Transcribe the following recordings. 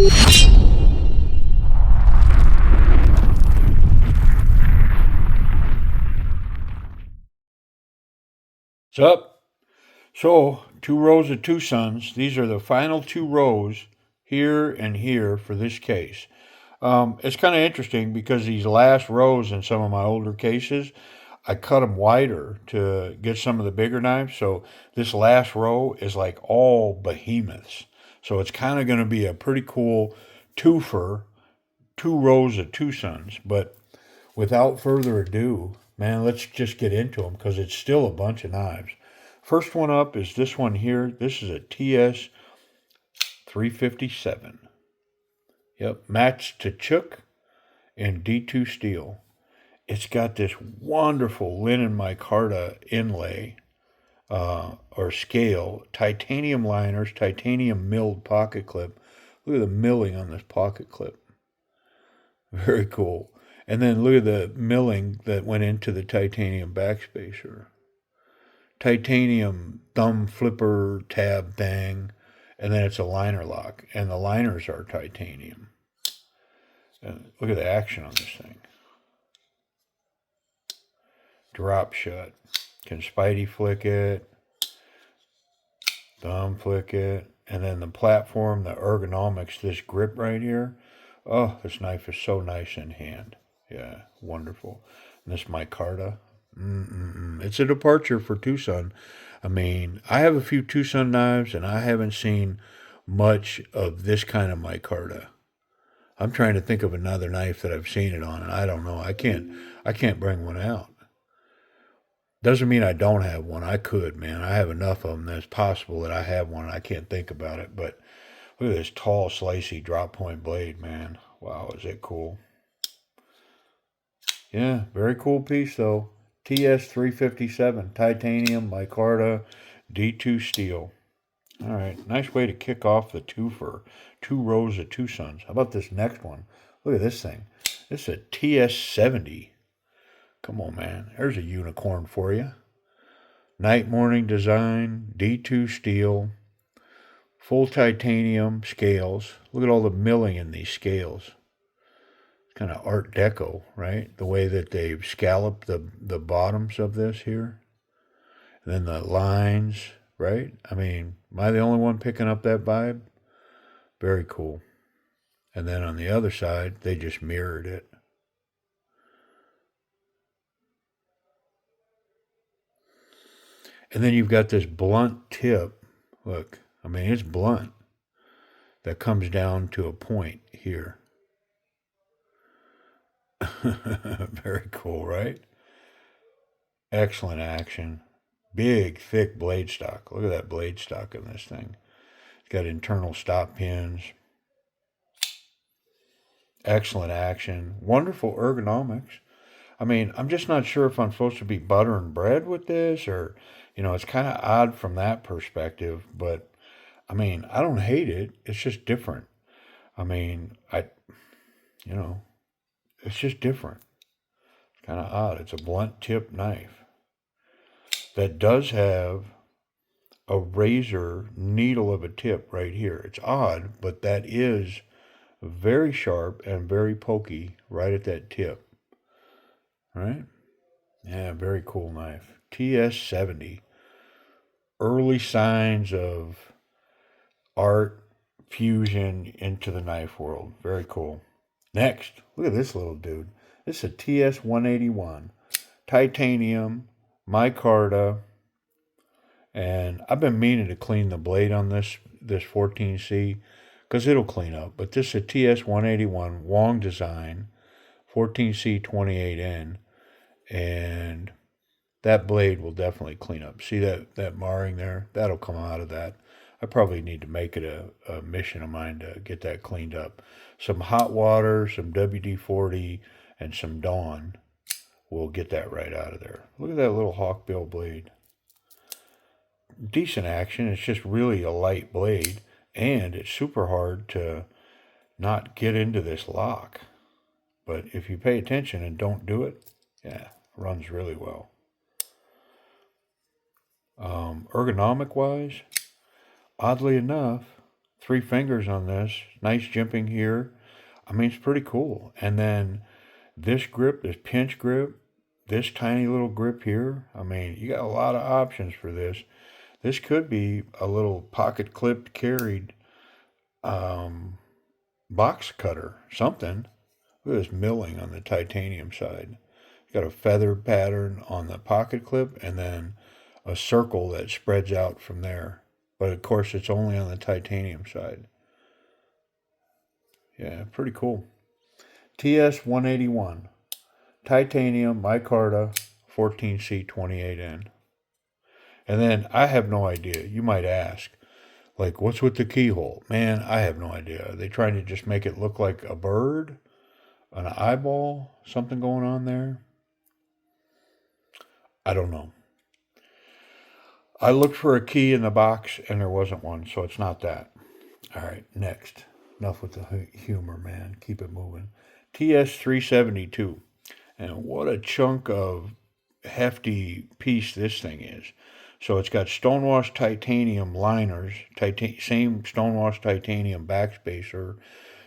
What's up? So, 2 rows of Twosuns. These are the final 2 rows here and here for this case. It's kind of interesting because these last rows in some of my older cases, I cut them wider to get some of the bigger knives. So this last row is like all behemoths. So it's kind of going to be a pretty cool twofer, 2 rows of Twosuns. But without further ado, man, let's just get into them because it's still a bunch of knives. First one up is this one here. This is a TS357. Yep, matched to chook and D2 steel. It's got this wonderful linen micarta inlay or scale, titanium liners, titanium milled pocket clip. Look at the milling on this pocket clip. Very cool. And then look at the milling that went into the titanium backspacer. Titanium thumb flipper tab thing. And then it's a liner lock. And the liners are titanium. And look at the action on this thing. Drop shut. Can Spidey flick it. Thumb flick it. And then the platform, the ergonomics, this grip right here. Oh, this knife is so nice in hand. Yeah, wonderful. And this micarta. It's a departure for Twosun. I mean, I have a few Twosun knives, and I haven't seen much of this kind of micarta. I'm trying to think of another knife that I've seen it on, and I don't know. I can't bring one out. Doesn't mean I don't have one. I could, man. I have enough of them that it's possible that I have one and I can't think about it. But look at this tall, slicey drop point blade, man. Wow, is it cool? Yeah, very cool piece, though. TS357, titanium, micarta, D2 steel. All right, nice way to kick off the twofer. 2 rows of Twosuns. How about this next one? Look at this thing. This is a TS70. Come on, man. There's a unicorn for you. Night morning design, D2 steel, full titanium scales. Look at all the milling in these scales. It's kind of Art Deco, right? The way that they've scalloped the bottoms of this here. And then the lines, right? I mean, am I the only one picking up that vibe? Very cool. And then on the other side, they just mirrored it. And then you've got this blunt tip. Look, I mean, it's blunt. That comes down to a point here. Very cool, right? Excellent action. Big, thick blade stock. Look at that blade stock in this thing. It's got internal stop pins. Excellent action. Wonderful ergonomics. I mean, I'm just not sure if I'm supposed to be buttering bread with this or, it's kind of odd from that perspective, but I mean, I don't hate it. It's just different. I mean, you know, it's just different. It's kind of odd. It's a blunt tip knife that does have a razor needle of a tip right here. It's odd, but that is very sharp and very pokey right at that tip. Right? Yeah, very cool knife. TS70. Early signs of art fusion into the knife world. Very cool. Next, look at this little dude. This is a TS181. Titanium, micarta, and I've been meaning to clean the blade on this 14C because it'll clean up. But this is a TS181 Wong design, 14C 28N, and that blade will definitely clean up. See that marring there? That'll come out of that. I probably need to make it a mission of mine to get that cleaned up. Some hot water, some WD-40, and some Dawn will get that right out of there. Look at that little hawkbill blade. Decent action. It's just really a light blade, and it's super hard to not get into this lock. But if you pay attention and don't do it, yeah, it runs really well. Ergonomic wise, oddly enough, 3 fingers on this. Nice jimping here. I mean, it's pretty cool. And then this grip, this pinch grip, this tiny little grip here. I mean, you got a lot of options for this. This could be a little pocket clipped carried box cutter, something. Look at this milling on the titanium side. It's got a feather pattern on the pocket clip and then a circle that spreads out from there. But of course, it's only on the titanium side. Yeah, pretty cool. TS181 Titanium Micarta 14C28N. And then I have no idea. You might ask, like, what's with the keyhole? Man, I have no idea. Are they trying to just make it look like a bird? An eyeball? Something going on there? I don't know. I looked for a key in the box and there wasn't one, so it's not that. All right, next. Enough with the humor, man. Keep it moving. TS372. And what a chunk of hefty piece this thing is. So it's got stonewashed titanium liners, same stonewashed titanium backspacer,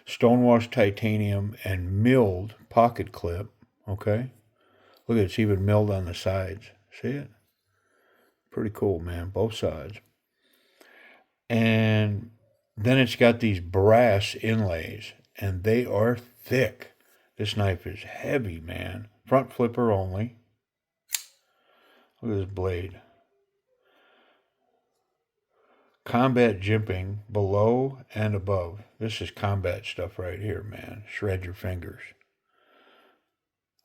stonewashed titanium, and milled pocket clip. Okay? Look at it, it's even milled on the sides. See it? Pretty cool, man. Both sides. And then it's got these brass inlays, and they are thick. This knife is heavy, man. Front flipper only. Look at this blade. Combat jimping below and above. This is combat stuff right here, man. Shred your fingers.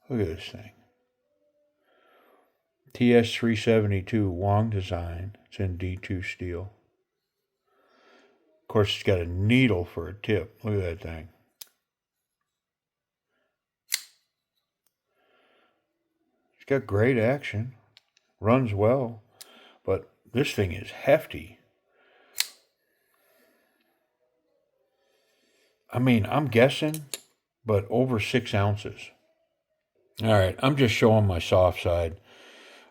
Look at this thing. TS372 Wong design. It's in D2 steel. Of course, it's got a needle for a tip. Look at that thing. It's got great action. Runs well. But this thing is hefty. I mean, I'm guessing, but over 6 ounces. All right, I'm just showing my soft side.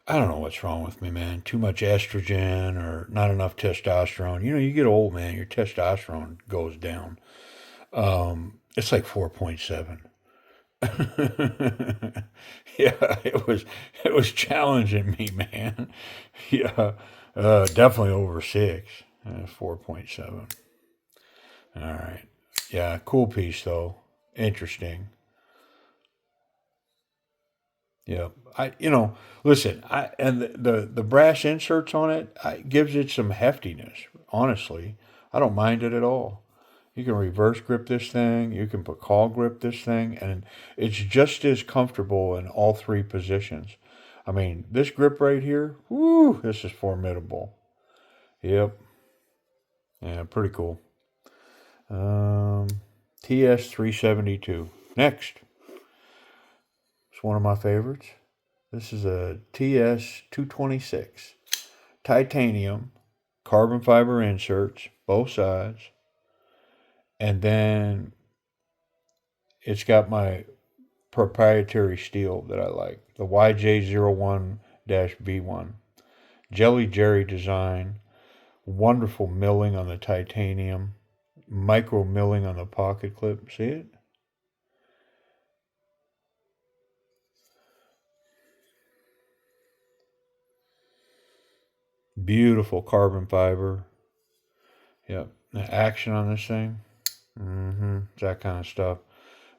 I don't know what's wrong with me, man. Too much estrogen or not enough testosterone. You know, you get old, man. Your testosterone goes down. It's like 4.7. Yeah, it was challenging me, man. Yeah, definitely over 6. 4.7. All right. Yeah, cool piece though. Interesting. Yeah, listen, the brass inserts on it gives it some heftiness. Honestly, I don't mind it at all. You can reverse grip this thing. You can put call grip this thing, and it's just as comfortable in all 3 positions. I mean, this grip right here, whoo, this is formidable. Yep, yeah, pretty cool. TS372. Next. It's one of my favorites. This is a TS226 titanium carbon fiber inserts, both sides. And then it's got my proprietary steel that I like, the YJ01-B1. Jelly Jerry design, wonderful milling on the titanium, micro milling on the pocket clip. See it? Beautiful carbon fiber. Yep. The action on this thing. That kind of stuff.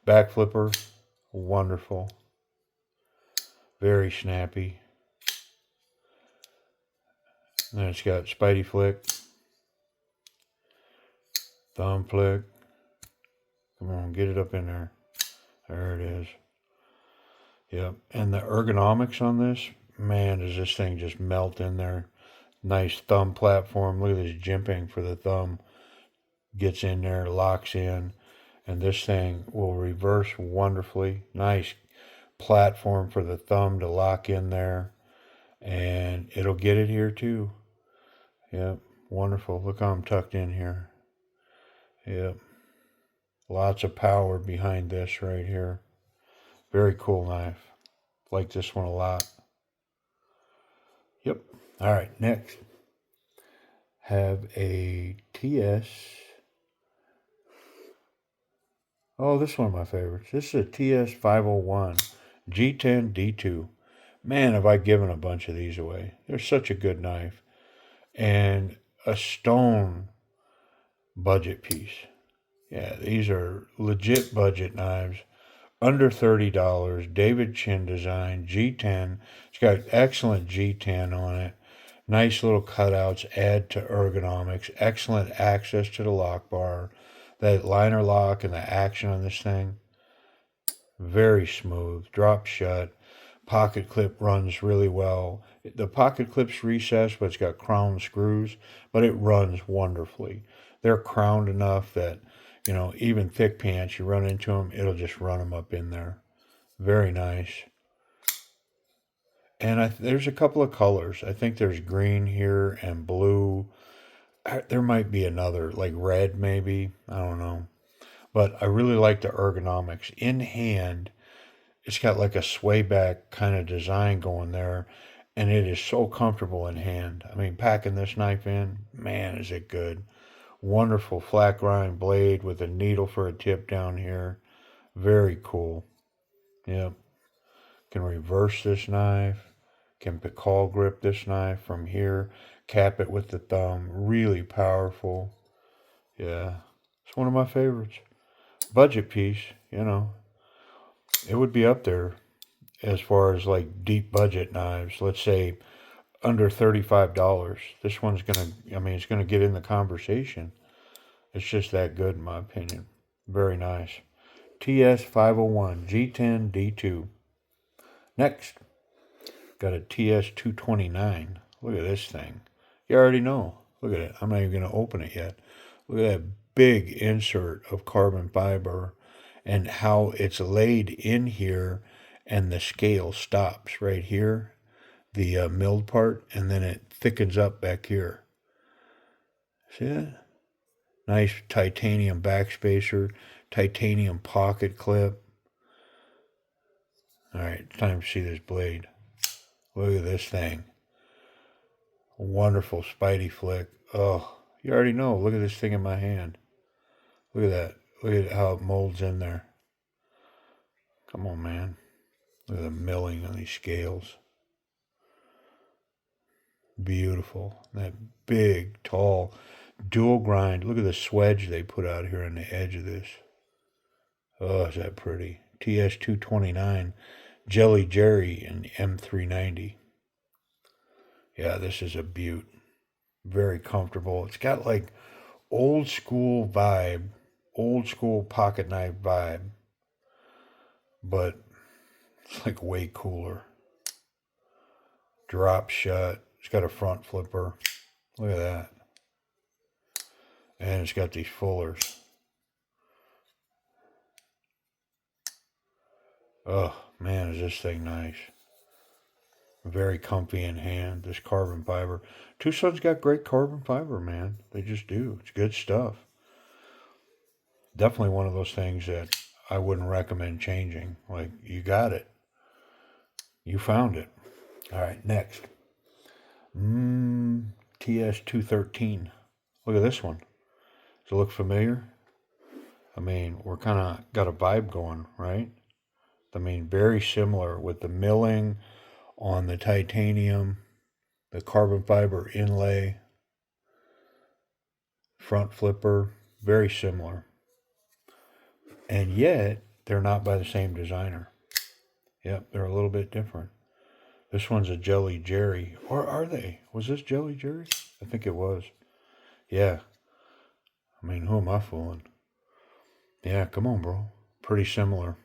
Back flipper. Wonderful. Very snappy. Then it's got Spidey flick. Thumb flick. Come on, get it up in there. There it is. Yep. And the ergonomics on this, man, does this thing just melt in there. Nice thumb platform. Look at this jimping for the thumb. Gets in there, locks in. And this thing will reverse wonderfully. Nice platform for the thumb to lock in there. And it'll get it here too. Yep. Wonderful. Look how I'm tucked in here. Yep. Lots of power behind this right here. Very cool knife. Like this one a lot. Yep. All right, next. Have a TS Oh, this is one of my favorites. This is a TS501 G10 D2. Man, have I given a bunch of these away. They're such a good knife. And a stone budget piece. Yeah, these are legit budget knives. Under $30. David Chin design. G10. It's got excellent G10 on it. Nice little cutouts add to ergonomics. Excellent access to the lock bar. That liner lock and the action on this thing. Very smooth. Drop shut. Pocket clip runs really well. The pocket clip's recessed, but it's got crown screws, but it runs wonderfully. They're crowned enough that, even thick pants, you run into them, it'll just run them up in there. Very nice. And there's a couple of colors. I think there's green here and blue. There might be another, like red maybe. I don't know. But I really like the ergonomics. In hand, it's got like a sway back kind of design going there. And it is so comfortable in hand. I mean, packing this knife in, man, is it good. Wonderful flat grind blade with a needle for a tip down here. Very cool. Yep. Can reverse this knife. Can call grip this knife from here. Cap it with the thumb. Really powerful. Yeah. It's one of my favorites. Budget piece, it would be up there as far as like deep budget knives. Let's say under $35. This one's it's gonna get in the conversation. It's just that good in my opinion. Very nice. TS501 G10 D2. Next, got a TS229. Look at this thing. You already know. Look at it. I'm not even gonna open it yet. Look at that big insert of carbon fiber and how it's laid in here, and the scale stops right here, the milled part, and then it thickens up back here. See that? Nice titanium backspacer, titanium pocket clip. All right, time to see this blade. Look at this thing. Wonderful Spidey flick. Oh, you already know. Look at this thing in my hand. Look at that. Look at how it molds in there. Come on, man. Look at the milling on these scales. Beautiful. That big, tall, dual grind. Look at the swedge they put out here on the edge of this. Oh, is that pretty. TS229 Jelly Jerry and M390. Yeah, this is a beaut. Very comfortable. It's got like old school vibe, old school pocket knife vibe, but it's like way cooler. Drop shut. It's got a front flipper. Look at that. And it's got these fullers. Oh, man, is this thing nice. Very comfy in hand. This carbon fiber. Twosuns got great carbon fiber, man. They just do. It's good stuff. Definitely one of those things that I wouldn't recommend changing. Like, you got it. You found it. All right, next. TS213. Look at this one. Does it look familiar? I mean, we're kind of got a vibe going, right? I mean, very similar with the milling on the titanium, the carbon fiber inlay, front flipper, very similar. And yet, they're not by the same designer. Yep, they're a little bit different. This one's a Jelly Jerry. Or are they? Was this Jelly Jerry? I think it was. Yeah. I mean, who am I fooling? Yeah, come on, bro. Pretty similar.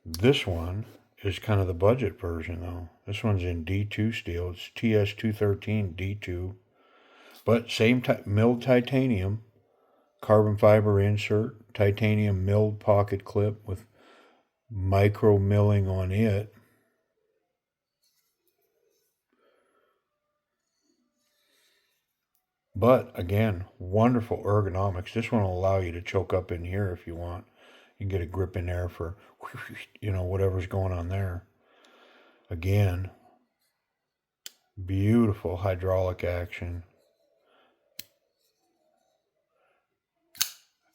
This one is kind of the budget version, though. This one's in D2 steel. It's TS213 D2. But same milled titanium, carbon fiber insert, titanium milled pocket clip with micro milling on it. But again, wonderful ergonomics. This one will allow you to choke up in here if you want. You can get a grip in there for, whatever's going on there. Again, beautiful hydraulic action.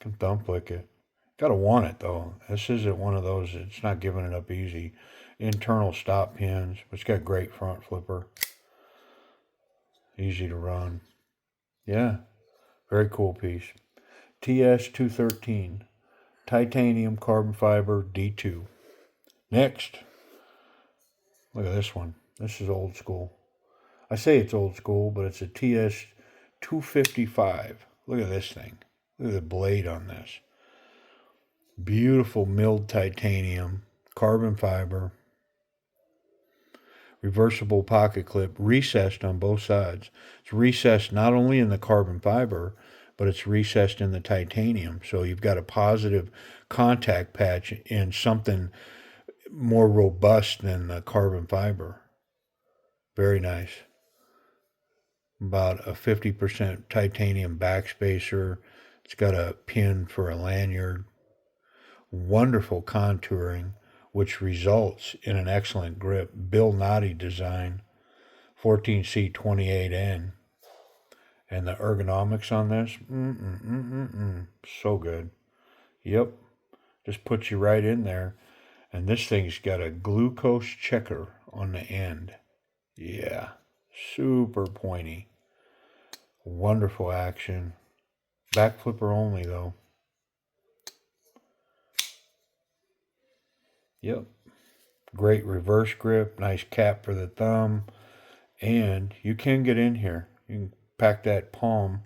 Can thumb flick it. Gotta want it though. This isn't one of those, it's not giving it up easy. Internal stop pins, but it's got great front flipper. Easy to run. Yeah, very cool piece. TS213 Titanium Carbon Fiber D2. Next, look at this one. This is old school. I say it's old school, but it's a TS255. Look at this thing. Look at the blade on this. Beautiful milled titanium, carbon fiber, reversible pocket clip, recessed on both sides. It's recessed not only in the carbon fiber, but it's recessed in the titanium. So you've got a positive contact patch in something more robust than the carbon fiber. Very nice. About a 50% titanium backspacer. It's got a pin for a lanyard. Wonderful contouring, which results in an excellent grip. Bill Noddy design, 14C28N. And the ergonomics on this, so good. Yep, just puts you right in there. And this thing's got a glucose checker on the end. Yeah, super pointy. Wonderful action. Back flipper only though. Yep. Great reverse grip, nice cap for the thumb, and you can get in here. You can pack that palm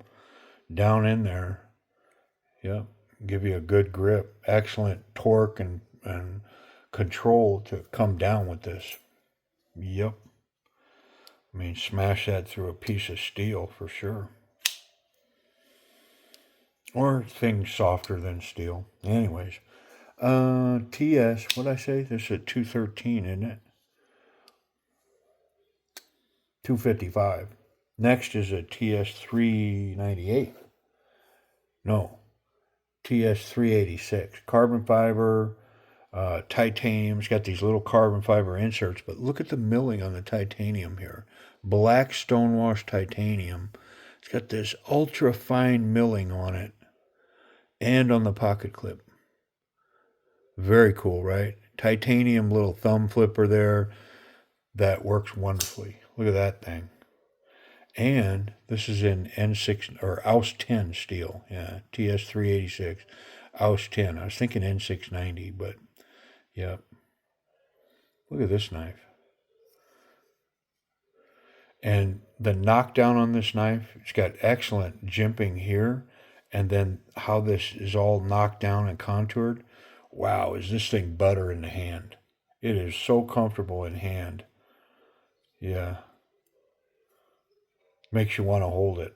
down in there. Yep. Give you a good grip. Excellent torque and control to come down with this. Yep. I mean, smash that through a piece of steel for sure. Or things softer than steel. Anyways. TS, what'd I say? This is a 213, isn't it? 255. Next is a TS398. No, TS386. Carbon fiber, titanium. It's got these little carbon fiber inserts, but look at the milling on the titanium here. Black stonewashed titanium. It's got this ultra fine milling on it and on the pocket clip. Very cool, right? Titanium little thumb flipper there. That works wonderfully. Look at that thing. And this is in N6 or AUS 10 steel. Yeah, TS386, AUS 10. I was thinking N690, but yeah. Look at this knife. And the knockdown on this knife, it's got excellent jimping here. And then how this is all knocked down and contoured. Wow, is this thing butter in the hand. It is so comfortable in hand. Yeah. Makes you want to hold it.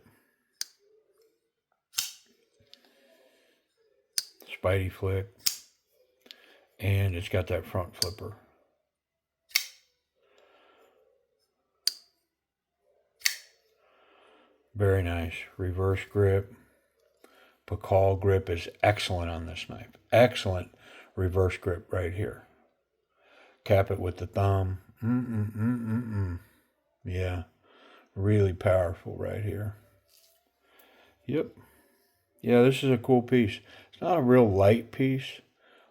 Spidey flick. And it's got that front flipper. Very nice. Reverse grip. Pakal grip is excellent on this knife. Excellent reverse grip right here. Cap it with the thumb. Yeah. Really powerful right here. Yep. Yeah, this is a cool piece. It's not a real light piece.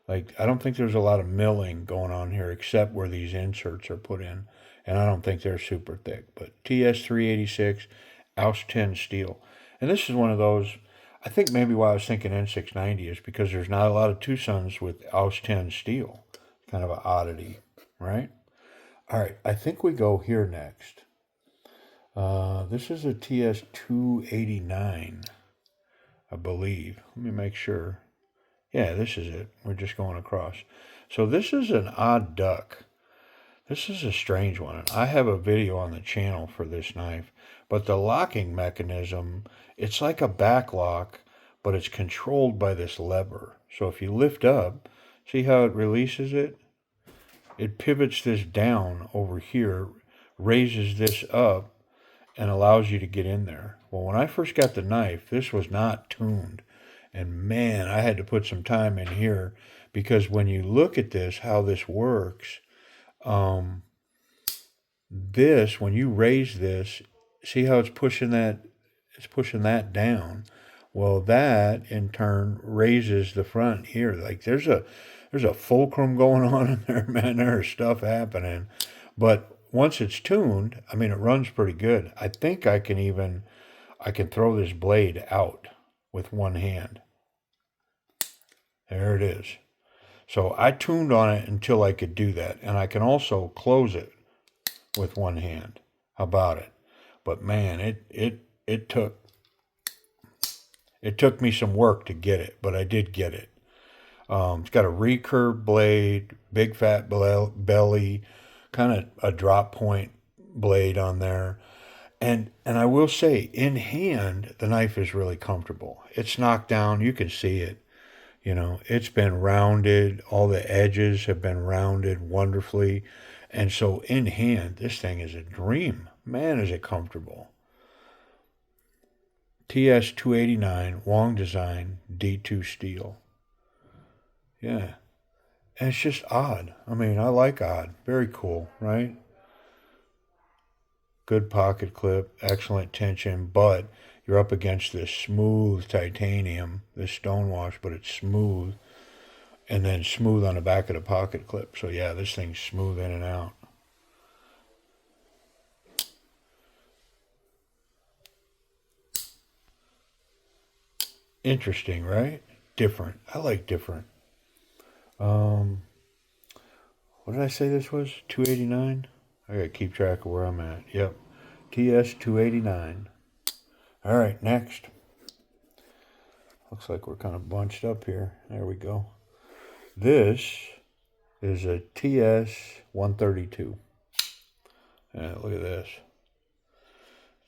Like, I don't think there's a lot of milling going on here except where these inserts are put in. And I don't think they're super thick. But TS386, AUS 10 steel. And this is one of those, I think maybe why I was thinking N690 is because there's not a lot of Twosuns with AUS 10 steel. Kind of an oddity, right? All right, I think we go here next. This is a TS289, I believe. Let me make sure. Yeah, this is it. We're just going across. So this is an odd duck. This is a strange one. I have a video on the channel for this knife, but the locking mechanism, it's like a back lock, but it's controlled by this lever. So if you lift up, see how it releases it? It pivots this down over here, raises this up, and allows you to get in there. Well, when I first got the knife, this was not tuned. And man, I had to put some time in here because when you look at this, how this works, when you raise this, see how it's pushing that down? Well, that in turn raises the front here. Like there's a fulcrum going on in there, man. There's stuff happening. But once it's tuned, I mean, it runs pretty good. I think I can throw this blade out with one hand. There it is. So I tuned on it until I could do that. And I can also close it with one hand. How about it? But man, it took me some work to get it, but I did get it. It's got a recurve blade, big fat belly, kind of a drop point blade on there. And I will say, in hand, the knife is really comfortable. It's knocked down. You can see it. You know, it's been rounded. All the edges have been rounded wonderfully. And so in hand, this thing is a dream. Man, is it comfortable. TS289, Wong Design, D2 steel. Yeah. And it's just odd. I mean, I like odd. Very cool, right? Good pocket clip, excellent tension, but you're up against this smooth titanium, this stonewash, but it's smooth, and then smooth on the back of the pocket clip. So yeah, this thing's smooth in and out. Interesting, right? Different. I like different. Um, what did I say this was? 289? I gotta keep track of where I'm at. Yep. TS 289. All right, next. Looks like we're kind of bunched up here. There we go. This is a TS 132. Look at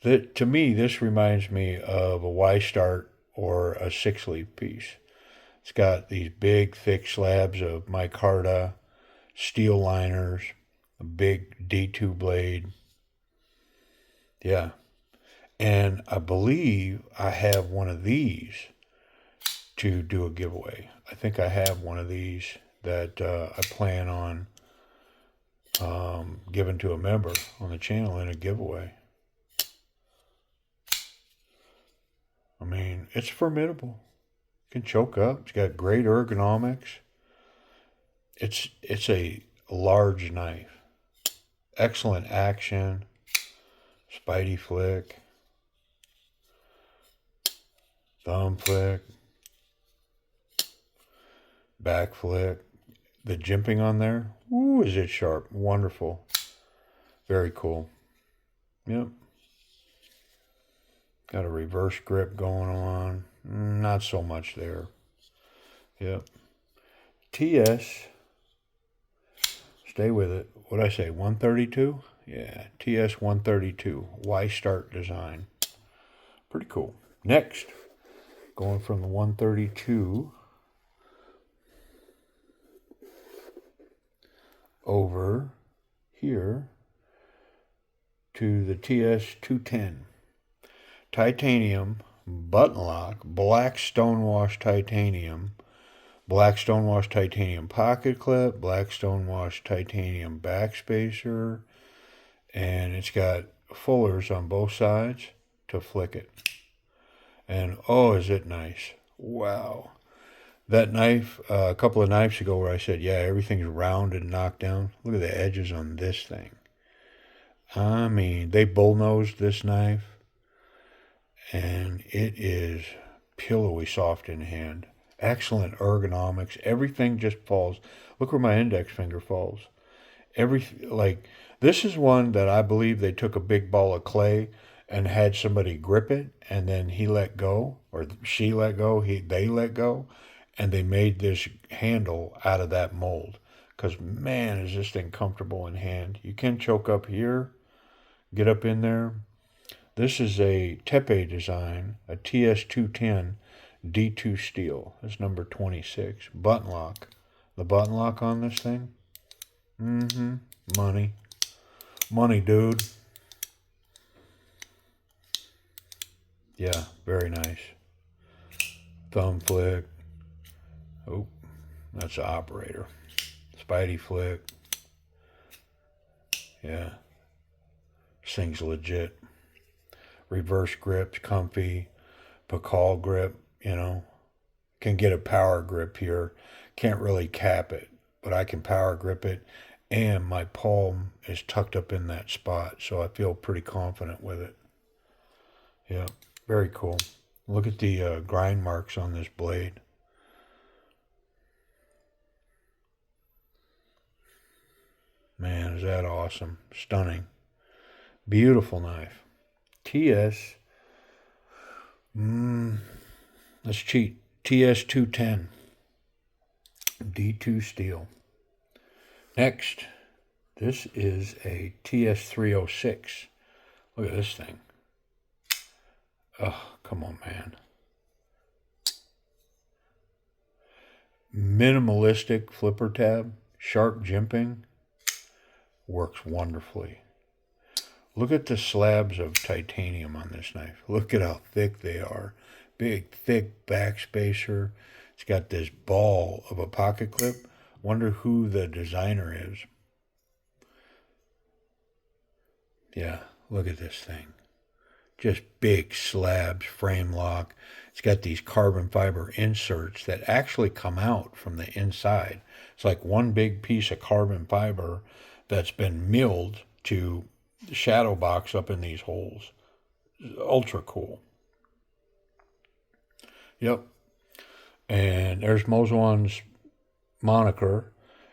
this. To me, this reminds me of a Y start or a sixleaf piece. It's got these big, thick slabs of micarta, steel liners, a big D2 blade. Yeah. And I believe I have one of these to do a giveaway. I think I have one of these that I plan on giving to a member on the channel in a giveaway. I mean, it's formidable. It can choke up. It's got great ergonomics. It's a large knife. Excellent action. Spidey flick. Thumb flick. Back flick. The jimping on there. Ooh, is it sharp. Wonderful. Very cool. Yep. Got a reverse grip going on. Not so much there. Yep. TS. Stay with it. What'd I say? 132? Yeah. TS 132. Y start design. Pretty cool. Next. Going from the 132 over here to the TS 210. Titanium button lock, black stonewash titanium, black stonewash titanium pocket clip, black stonewash titanium backspacer, and it's got fullers on both sides to flick it. And oh, is it nice. Wow. That knife, a couple of knives ago where I said, yeah, everything's rounded and knocked down. Look at the edges on this thing. I mean, they bullnosed this knife, and it is pillowy soft in hand. Excellent ergonomics. Everything just falls. Look where my index finger falls. This is one that I believe they took a big ball of clay and had somebody grip it, and then he let go, or she let go, they let go, and they made this handle out of that mold. Because, man, is this thing comfortable in hand. You can choke up here, get up in there. This is a Tepe design, a TS210 D2 steel. That's number 26. Button lock. The button lock on this thing? Money. Money, dude. Yeah, very nice. Thumb flick. Oh, that's the operator. Spidey flick. Yeah. This thing's legit. Reverse grips, comfy. Pakal grip, you know. Can get a power grip here. Can't really cap it, but I can power grip it. And my palm is tucked up in that spot, so I feel pretty confident with it. Yeah, very cool. Look at the grind marks on this blade. Man, is that awesome. Stunning. Beautiful knife. TS. Let's cheat. TS210. D2 steel. Next, this is a TS306. Look at this thing. Oh, come on, man. Minimalistic flipper tab. Sharp jimping. Works wonderfully. Look at the slabs of titanium on this knife. Look at how thick they are. Big, thick backspacer. It's got this ball of a pocket clip. Wonder who the designer is. Yeah, look at this thing. Just big slabs, frame lock. It's got these carbon fiber inserts that actually come out from the inside. It's like one big piece of carbon fiber that's been milled to shadow box up in these holes. Ultra cool. Yep. And there's Mozoan's moniker.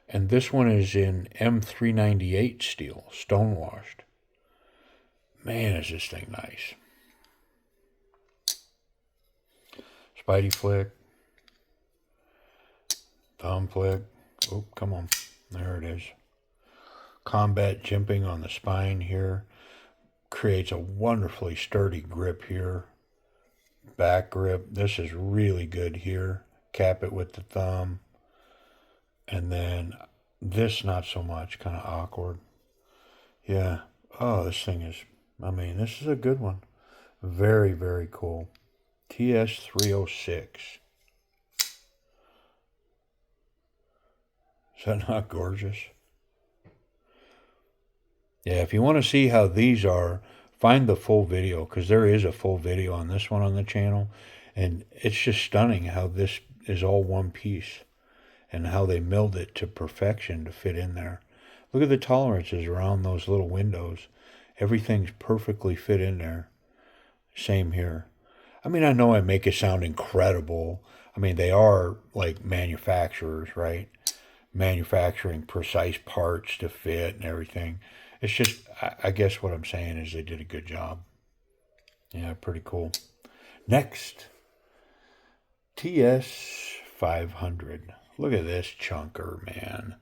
And this one is in M398 steel, stonewashed. Man, is this thing nice. Spidey flick. Thumb flick. Oh, come on. There it is. Combat jimping on the spine here. Creates a wonderfully sturdy grip here. Back grip. This is really good here. Cap it with the thumb. And then this not so much. Kind of awkward. Yeah. Oh, this thing is... I mean, this is a good one. Very, very cool. TS306. Is that not gorgeous? Yeah, if you want to see how these are, find the full video, because there is a full video on this one on the channel. And it's just stunning how this is all one piece and how they milled it to perfection to fit in there. Look at the tolerances around those little windows. Everything's perfectly fit in there. Same here. I mean, I know I make it sound incredible. I mean, they are like manufacturers, right? Manufacturing precise parts to fit and everything. It's just, I guess what I'm saying is they did a good job. Yeah, pretty cool. Next, TS500. Look at this chunker, man.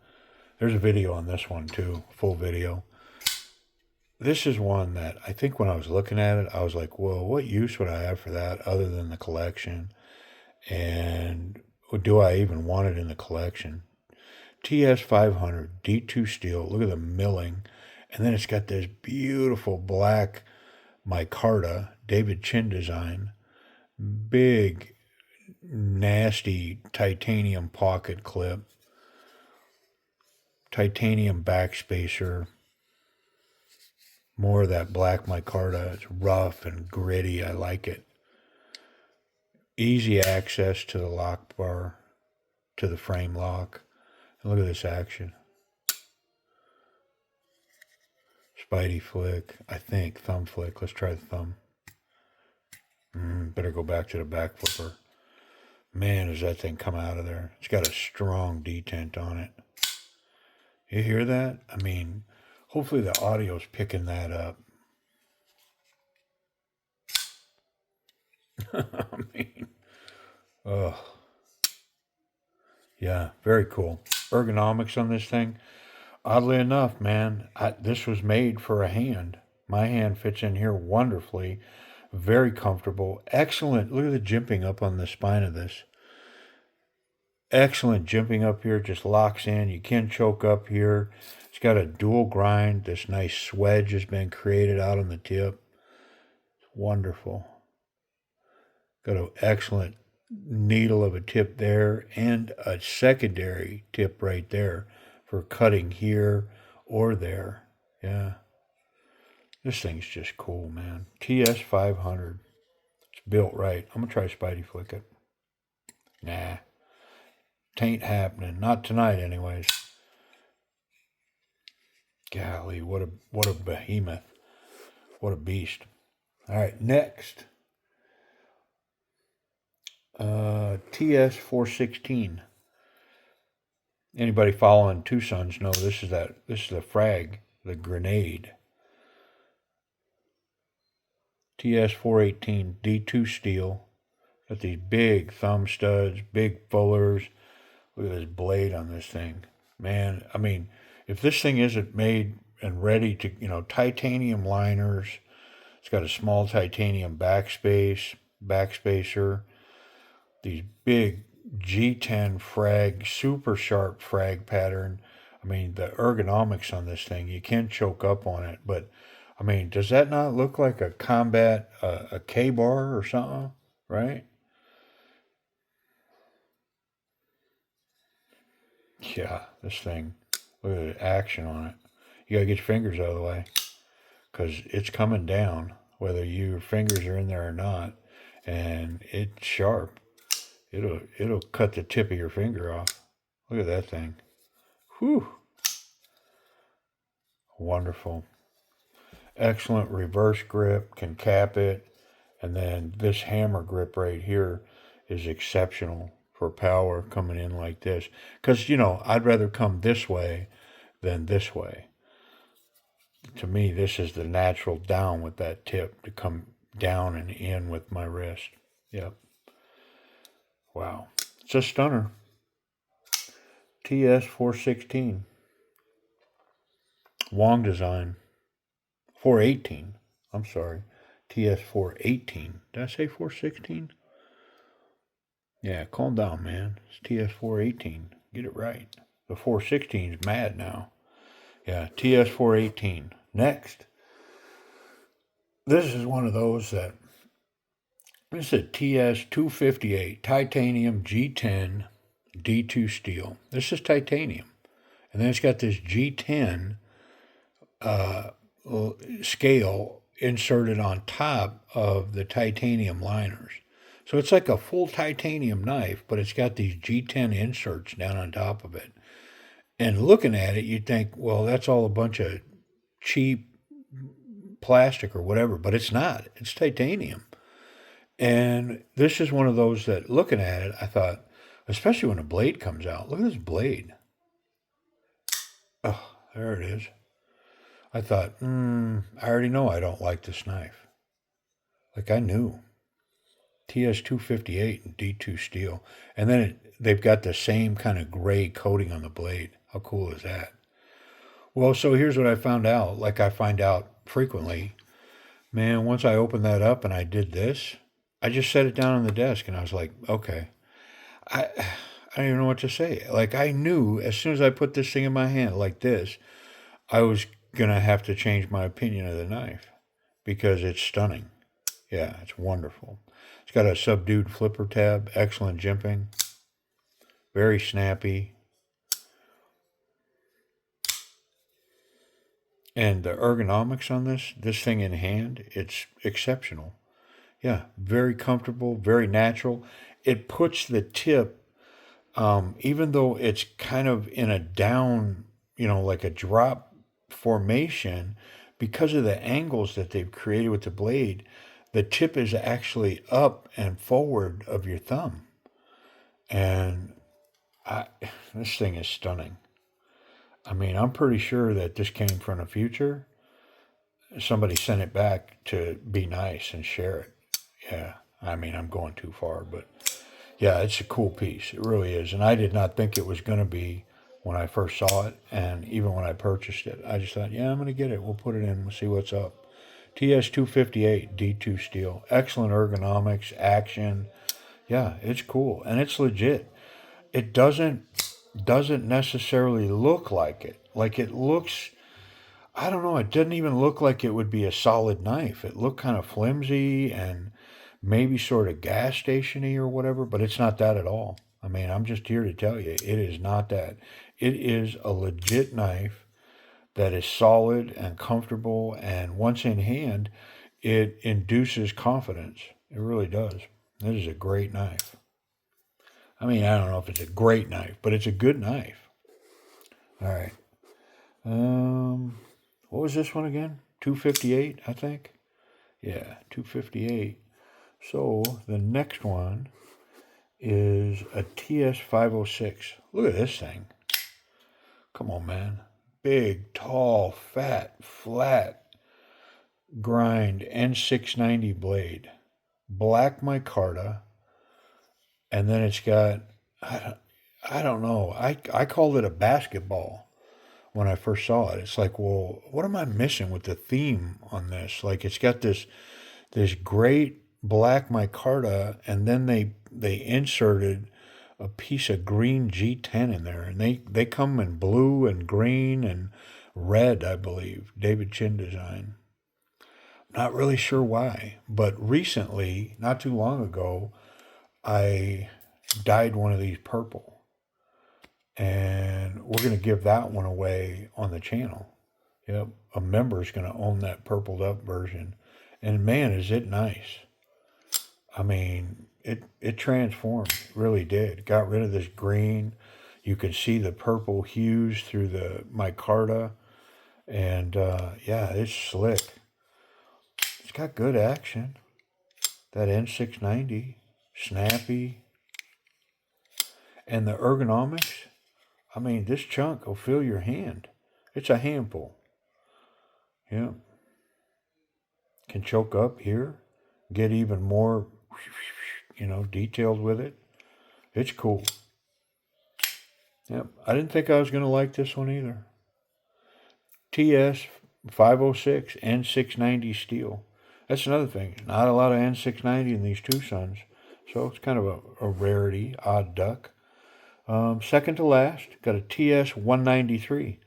There's a video on this one too, full video. This is one that I think when I was looking at it, I was like, whoa, what use would I have for that other than the collection? And do I even want it in the collection? TS500, D2 steel. Look at the milling. And then it's got this beautiful black micarta, David Chin design. Big, nasty titanium pocket clip. Titanium backspacer. More of that black micarta. It's rough and gritty. I like it. Easy access to the lock bar, to the frame lock. And look at this action. Spidey flick, I think. Thumb flick. Let's try the thumb. Better go back to the back flipper. Man, does that thing come out of there. It's got a strong detent on it. You hear that? I mean, hopefully the audio's picking that up. I mean, oh. Yeah, very cool. Ergonomics on this thing. Oddly enough, man, this was made for a hand. My hand fits in here wonderfully. Very comfortable. Excellent. Look at the jimping up on the spine of this. Excellent jimping up here. Just locks in. You can choke up here. It's got a dual grind. This nice swedge has been created out on the tip. It's wonderful. Got an excellent needle of a tip there and a secondary tip right there for cutting here or there. Yeah. This thing's just cool, man. TS500. It's built right. I'm gonna try Spidey flick it. Nah, tain't happening. Not tonight, anyways. Golly, what a behemoth. What a beast. All right, next. TS416. Anybody following Twosuns know this is the frag, the grenade. TS418 D2 steel. Got these big thumb studs, big fullers. Look at this blade on this thing. Man, I mean, if this thing isn't made and ready to, titanium liners, it's got a small titanium backspacer, these big G10 frag, super sharp frag pattern. I mean, the ergonomics on this thing, you can't choke up on it, but I mean, does that not look like a combat, a K-bar or something, right? Yeah, this thing, look at the action on it. You gotta get your fingers out of the way, because it's coming down, whether your fingers are in there or not, and it's sharp. It'll cut the tip of your finger off. Look at that thing. Whew. Wonderful. Excellent reverse grip, can cap it, and then this hammer grip right here is exceptional for power coming in like this. Because, I'd rather come this way than this way. To me, this is the natural down with that tip to come down and in with my wrist. Yep. Wow. It's a stunner. TS416. Wong design. 418. I'm sorry. TS418. Did I say 416? Yeah, calm down, man. It's TS418. Get it right. The 416 is mad now. Yeah, TS418. Next. This is one of those that. This is a TS258 titanium G10 D2 steel. This is titanium. And then it's got this G10 scale inserted on top of the titanium liners. So it's like a full titanium knife, but it's got these G10 inserts down on top of it. And looking at it, you'd think, well, that's all a bunch of cheap plastic or whatever, but it's not. It's titanium. And this is one of those that, looking at it, I thought, especially when a blade comes out, look at this blade. Oh, there it is. I thought, I already know I don't like this knife. Like I knew. TS258 and D2 steel. And then they've got the same kind of gray coating on the blade. How cool is that? Well, so here's what I found out. Like I find out frequently. Man, once I opened that up and I did this, I just set it down on the desk and I was like, okay. I don't even know what to say. Like I knew as soon as I put this thing in my hand like this, I was going to have to change my opinion of the knife because it's stunning. Yeah, it's wonderful. It's got a subdued flipper tab, excellent jimping, very snappy. And the ergonomics on this thing in hand, it's exceptional. Yeah, very comfortable, very natural. It puts the tip, even though it's kind of in a down, like a drop formation, because of the angles that they've created with the blade, the tip is actually up and forward of your thumb. And this thing is stunning. I mean, I'm pretty sure that this came from the future. Somebody sent it back to be nice and share it. Yeah, I mean, I'm going too far, but yeah, it's a cool piece. It really is. And I did not think it was going to be when I first saw it. And even when I purchased it, I just thought, yeah, I'm going to get it. We'll put it in. We'll see what's up. TS258 D2 steel. Excellent ergonomics, action. Yeah, it's cool. And it's legit. It doesn't necessarily look like it. Like it looks, I don't know, it doesn't even look like it would be a solid knife. It looked kind of flimsy and maybe sort of gas stationy or whatever, but it's not that at all. I mean, I'm just here to tell you, it is not that. It is a legit knife that is solid and comfortable, and once in hand, it induces confidence. It really does. It is a great knife. I mean, I don't know if it's a great knife, but it's a good knife. All right. What was this one again? 258, I think. Yeah, 258. So the next one is a TS506. Look at this thing. Come on, man. Big, tall, fat, flat grind N690 blade. Black micarta. And then it's got, I don't know. I called it a basketball when I first saw it. It's like, well, what am I missing with the theme on this? Like, it's got this great black micarta, and then they inserted a piece of green G10 in there, and they come in blue and green and red, I believe. David Chin design. Not really sure why, but recently, not too long ago, I dyed one of these purple, and we're going to give that one away on the channel. Yep, a member's going to own that purpled up version, and man, is it nice. I mean, it transformed, it really did. Got rid of this green. You could see the purple hues through the micarta, and yeah, it's slick. It's got good action. That N690, snappy, and the ergonomics. I mean, this chunk will fill your hand. It's a handful. Yeah. Can choke up here, get even more, detailed with it. It's cool. Yep. I didn't think I was going to like this one either. TS506 N690 steel. That's another thing. Not a lot of N690 in these Twosuns. So it's kind of a rarity, odd duck. Second to last, got a TS193.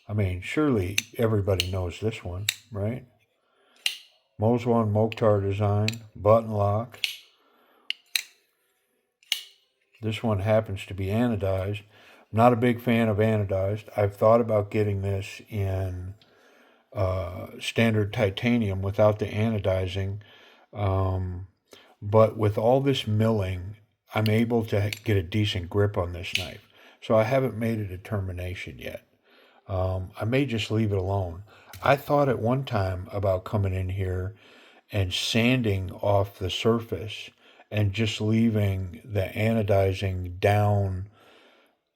I mean, surely everybody knows this one, right? Moswan Mokhtar design, button lock. This one happens to be anodized. I'm not a big fan of anodized. I've thought about getting this in standard titanium without the anodizing. But with all this milling, I'm able to get a decent grip on this knife. So I haven't made a determination yet. I may just leave it alone. I thought at one time about coming in here and sanding off the surface and just leaving the anodizing down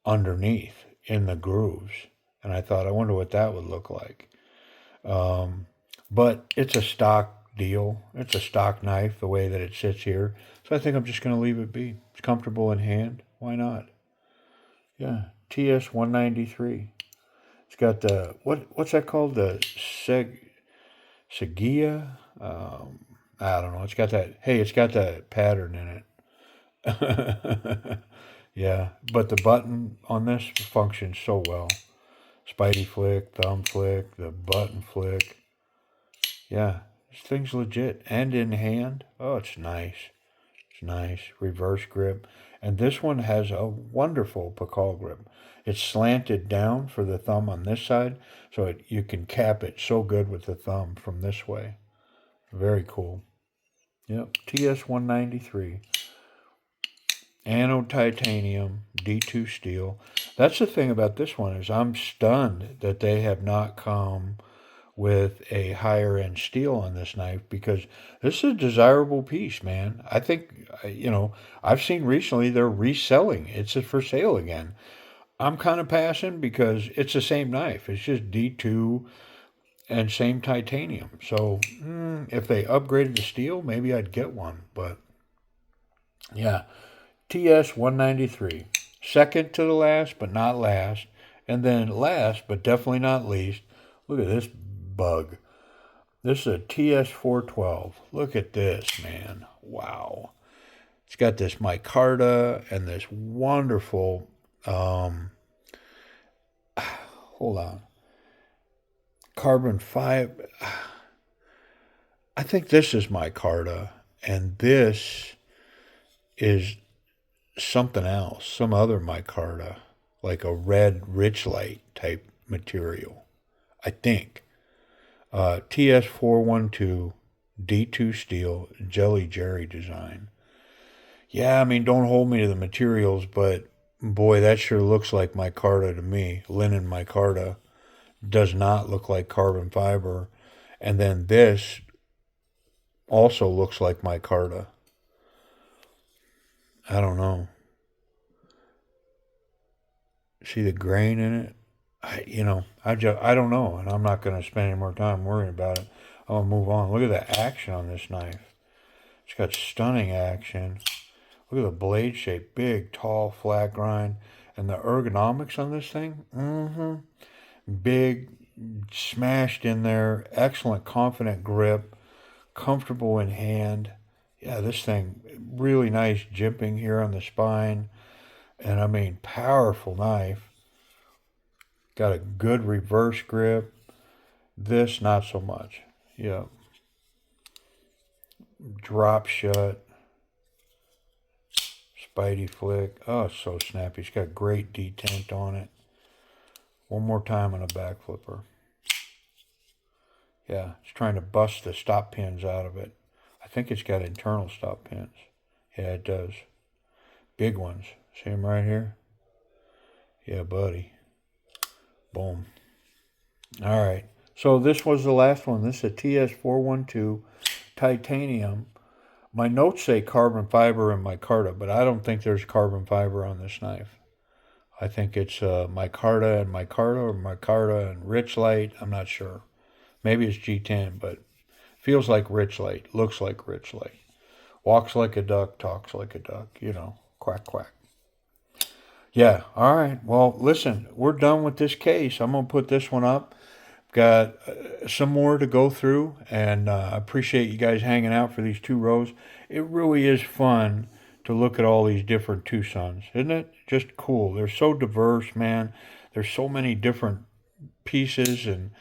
underneath in the grooves. And I thought, I wonder what that would look like. But it's a stock deal. It's a stock knife, the way that it sits here. So I think I'm just going to leave it be. It's comfortable in hand. Why not? Yeah, TS193. It's got the, what's that called? The Segia? I don't know. It's got that, hey, it's got that pattern in it. Yeah, but the button on this functions so well. Spidey flick, thumb flick, the button flick. Yeah, this thing's legit. And in hand. Oh, it's nice. It's nice. Reverse grip. And this one has a wonderful Pakal grip. It's slanted down for the thumb on this side, so you can cap it so good with the thumb from this way. Very cool. Yep, TS193. Anode titanium, D2 steel. That's the thing about this one is I'm stunned that they have not come with a higher end steel on this knife, because this is a desirable piece, man. I think, I've seen recently they're reselling. It's for sale again. I'm kind of passing because it's the same knife. It's just D2 and same titanium. So if they upgraded the steel, maybe I'd get one. But yeah, TS193. Second to the last, but not last. And then last, but definitely not least, look at this bug. This is a TS412. Look at this, man. Wow. It's got this micarta and this wonderful, hold on, carbon 5. I think this is micarta, and this is something else, some other micarta, like a red richlite type material, I think. TS412 D2 steel jelly jerry design. Yeah, I mean, don't hold me to the materials, but boy, that sure looks like micarta to me. Linen micarta does not look like carbon fiber. And then this also looks like micarta. I don't know. See the grain in it? I don't know, and I'm not going to spend any more time worrying about it. I'm going to move on. Look at the action on this knife. It's got stunning action. Look at the blade shape. Big, tall, flat grind. And the ergonomics on this thing? Big, smashed in there. Excellent, confident grip. Comfortable in hand. Yeah, this thing, really nice jimping here on the spine. And I mean, powerful knife. Got a good reverse grip. This, not so much. Yeah. Drop shut. Spidey flick. Oh, so snappy. It's got great detent on it. One more time on a back flipper. Yeah, it's trying to bust the stop pins out of it. I think it's got internal stop pins. Yeah, it does. Big ones. See them right here? Yeah, buddy. Boom. All right. So this was the last one. This is a TS412 Titanium. My notes say carbon fiber and micarta, but I don't think there's carbon fiber on this knife. I think it's micarta and micarta, or micarta and rich light. I'm not sure. Maybe it's G10, but feels like rich light. Looks like rich light. Walks like a duck, talks like a duck. Quack, quack. Yeah, all right. Well, listen, we're done with this case. I'm going to put this one up. Got some more to go through, and I appreciate you guys hanging out for these 2 rows. It really is fun to look at all these different Twosuns, isn't it? Just cool. They're so diverse, man. There's so many different pieces and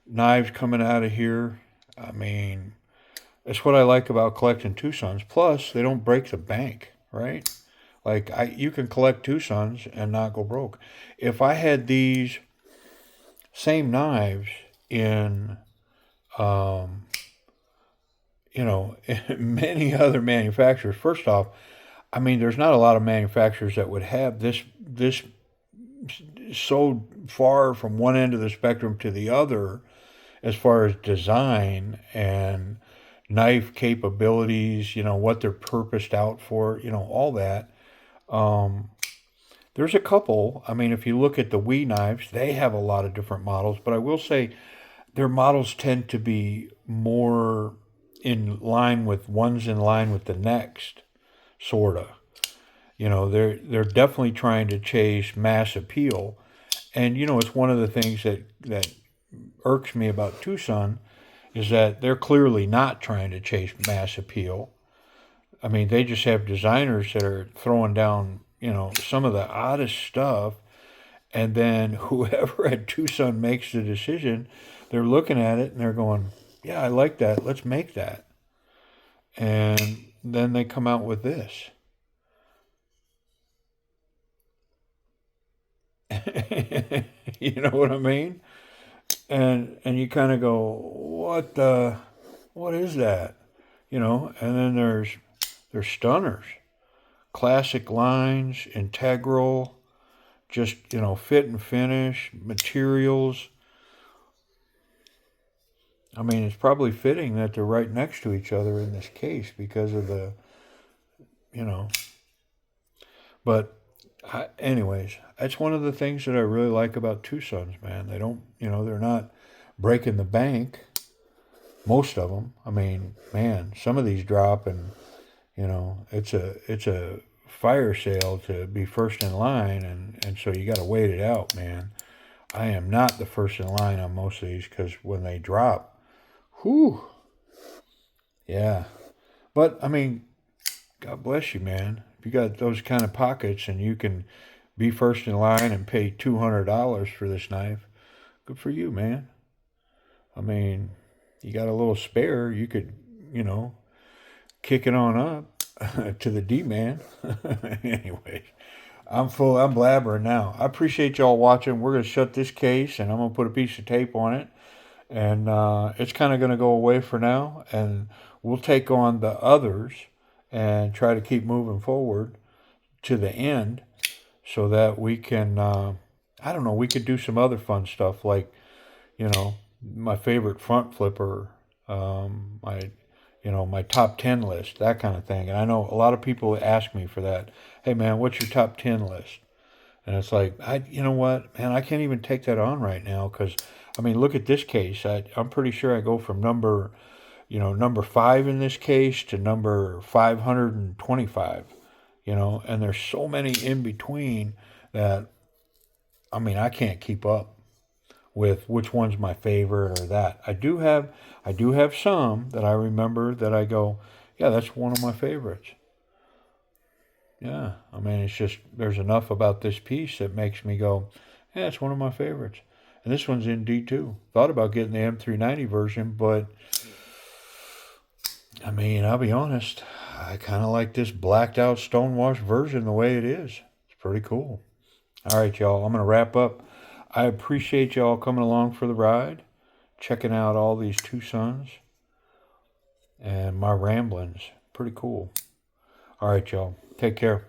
knives coming out of here. I mean, that's what I like about collecting Twosuns. Plus, they don't break the bank, right? Like, you can collect Twosuns and not go broke. If I had these same knives in, um, many other manufacturers. First off, I mean, there's not a lot of manufacturers that would have this so far from one end of the spectrum to the other as far as design and knife capabilities, what they're purposed out for, all that. Um, there's a couple. I mean, if you look at the Wii knives, they have a lot of different models, but I will say their models tend to be more in line with one's in line with the next, sorta. They're definitely trying to chase mass appeal, and it's one of the things that irks me about Twosun is that they're clearly not trying to chase mass appeal. I mean, they just have designers that are throwing down, some of the oddest stuff, and then whoever at Twosun makes the decision, they're looking at it and they're going, "Yeah, I like that. Let's make that." And then they come out with this. You know what I mean? And you kind of go, what is that? And then there's stunners, classic lines, integral, just fit and finish, materials. I mean, it's probably fitting that they're right next to each other in this case because of the, you know. But, anyways, that's one of the things that I really like about Twosuns, man. They don't, they're not breaking the bank. Most of them. I mean, man, some of these drop, and it's a fire sale to be first in line, and so you got to wait it out, man. I am not the first in line on most of these because when they drop, whew, yeah. But I mean, God bless you, man. If you got those kind of pockets and you can be first in line and pay $200 for this knife, good for you, man. I mean, you got a little spare, you could, kick it on up to the D-man. Anyways, I'm blabbering now. I appreciate y'all watching. We're going to shut this case, and I'm going to put a piece of tape on it. And it's kind of going to go away for now, and we'll take on the others and try to keep moving forward to the end so that we can, I don't know, we could do some other fun stuff like, you know, my favorite front flipper, my, my top 10 list, that kind of thing. And I know a lot of people ask me for that. Hey, man, what's your top 10 list? And it's like, you know what, man, I can't even take that on right now because, I mean, look at this case. I'm pretty sure I go from number 5 in this case to number 525, and there's so many in between that, I mean, I can't keep up with which one's my favorite or that. I do have some that I remember that I go, yeah, that's one of my favorites. Yeah, I mean, it's just there's enough about this piece that makes me go, yeah, it's one of my favorites. And this one's in D2. Thought about getting the M390 version, but I mean, I'll be honest, I kind of like this blacked out stonewashed version the way it is. It's pretty cool. All right, y'all, I'm going to wrap up. I appreciate y'all coming along for the ride, checking out all these Twosuns and my ramblings. Pretty cool. All right, y'all, take care.